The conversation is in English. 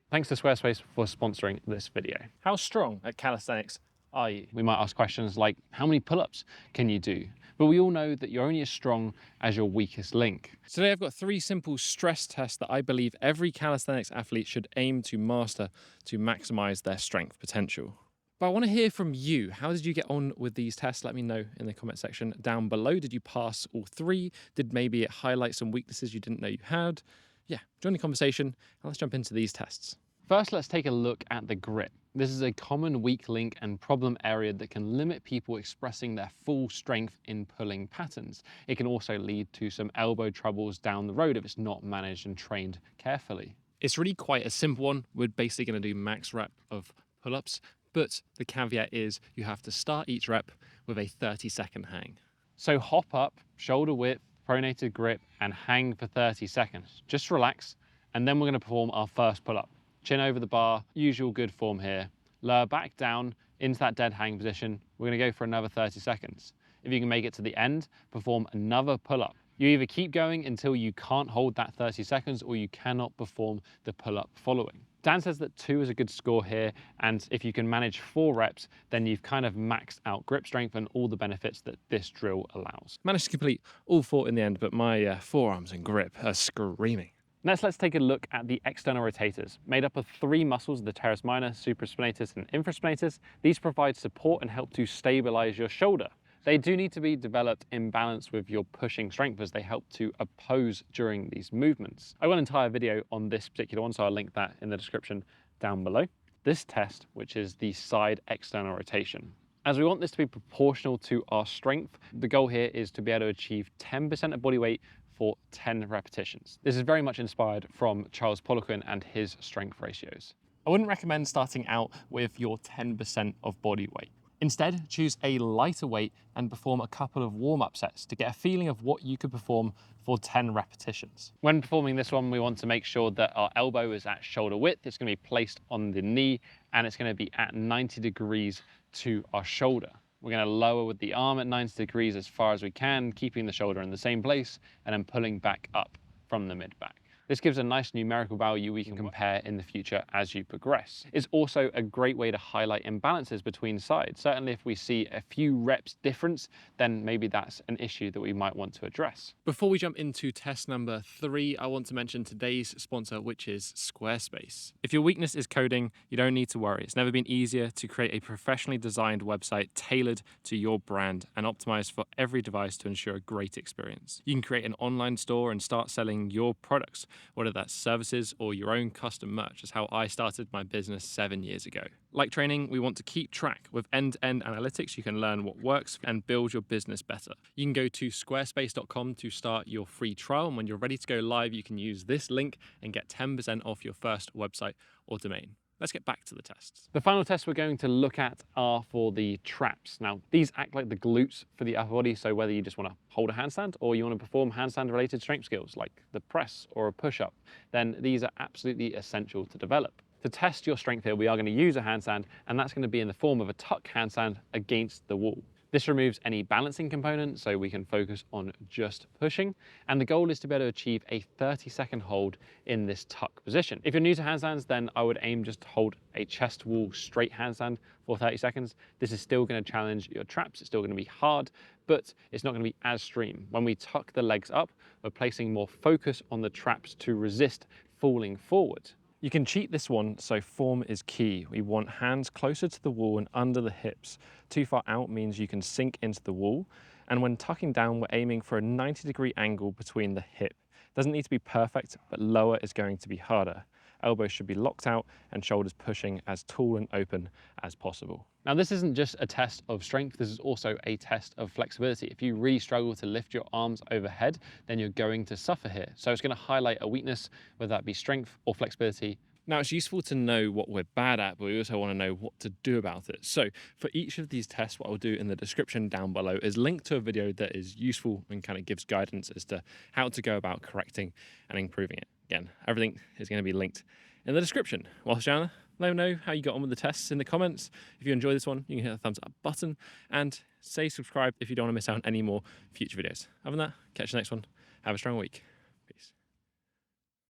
Thanks to Squarespace for sponsoring this video. How strong at calisthenics are you? We might ask questions like, how many pull-ups can you do? But we all know that you're only as strong as your weakest link. Today I've got 3 simple stress tests that I believe every calisthenics athlete should aim to master to maximize their strength potential. But I want to hear from you. How did you get on with these tests? Let me know in the comment section down below. Did you pass all 3? Did maybe it highlight some weaknesses you didn't know you had? Yeah, join the conversation and let's jump into these tests. First, let's take a look at the grip. This is a common weak link and problem area that can limit people expressing their full strength in pulling patterns. It can also lead to some elbow troubles down the road if it's not managed and trained carefully. It's really quite a simple one. We're basically going to do max rep of pull-ups, but the caveat is you have to start each rep with a 30-second hang. So hop up, shoulder width, pronated grip, and hang for 30 seconds. Just relax, and then we're going to perform our first pull-up. Chin over the bar, usual good form here. Lower back down into that dead hang position. We're going to go for another 30 seconds. If you can make it to the end, perform another pull-up. You either keep going until you can't hold that 30 seconds or you cannot perform the pull-up following. Dan says that 2 is a good score here, and if you can manage 4 reps, then you've kind of maxed out grip strength and all the benefits that this drill allows. Managed to complete all 4 in the end, but my forearms and grip are screaming. Next, let's take a look at the external rotators. Made up of 3 muscles, the teres minor, supraspinatus, and infraspinatus. These provide support and help to stabilize your shoulder. They do need to be developed in balance with your pushing strength as they help to oppose during these movements. I've got an entire video on this particular one, so I'll link that in the description down below. This test, which is the side external rotation. As we want this to be proportional to our strength, the goal here is to be able to achieve 10% of body weight for 10 repetitions. This is very much inspired from Charles Poliquin and his strength ratios. I wouldn't recommend starting out with your 10% of body weight. Instead, choose a lighter weight and perform a couple of warm-up sets to get a feeling of what you could perform for 10 repetitions. When performing this one, we want to make sure that our elbow is at shoulder width, it's going to be placed on the knee, and it's going to be at 90 degrees to our shoulder. We're going to lower with the arm at 90 degrees as far as we can, keeping the shoulder in the same place, and then pulling back up from the mid-back. This gives a nice numerical value we can compare in the future as you progress. It's also a great way to highlight imbalances between sides. Certainly if we see a few reps difference, then maybe that's an issue that we might want to address. Before we jump into test number 3, I want to mention today's sponsor, which is Squarespace. If your weakness is coding, you don't need to worry. It's never been easier to create a professionally designed website tailored to your brand and optimized for every device to ensure a great experience. You can create an online store and start selling your products, whether that's services or your own custom merch. Is how I started my business 7 years ago. Like training, we want to keep track. With end-to-end analytics, you can learn what works and build your business better. You can go to squarespace.com to start your free trial, and when you're ready to go live, you can use this link and get 10% off your first website or domain. Let's get back to the tests. The final tests we're going to look at are for the traps. Now, these act like the glutes for the upper body, so whether you just want to hold a handstand or you want to perform handstand-related strength skills like the press or a push-up, then these are absolutely essential to develop. To test your strength here, we are going to use a handstand, and that's going to be in the form of a tuck handstand against the wall. This removes any balancing component, so we can focus on just pushing. And the goal is to be able to achieve a 30-second hold in this tuck position. If you're new to handstands, then I would aim just to hold a chest wall straight handstand for 30 seconds. This is still going to challenge your traps. It's still going to be hard, but it's not going to be as extreme. When we tuck the legs up, we're placing more focus on the traps to resist falling forward. You can cheat this one, so form is key. We want hands closer to the wall and under the hips. Too far out means you can sink into the wall. And when tucking down, we're aiming for a 90-degree angle between the hip. Doesn't need to be perfect, but lower is going to be harder. Elbows should be locked out and shoulders pushing as tall and open as possible. Now, this isn't just a test of strength, this is also a test of flexibility. If you really struggle to lift your arms overhead, then you're going to suffer here. So it's going to highlight a weakness, whether that be strength or flexibility. Now, it's useful to know what we're bad at, but we also want to know what to do about it. So for each of these tests, what I'll do in the description down below is link to a video that is useful and kind of gives guidance as to how to go about correcting and improving it. Again, everything is going to be linked in the description. Whilst you're down there, let me know how you got on with the tests in the comments. If you enjoyed this one, you can hit the thumbs up button and say subscribe if you don't want to miss out on any more future videos. Other than that, catch you next one. Have a strong week.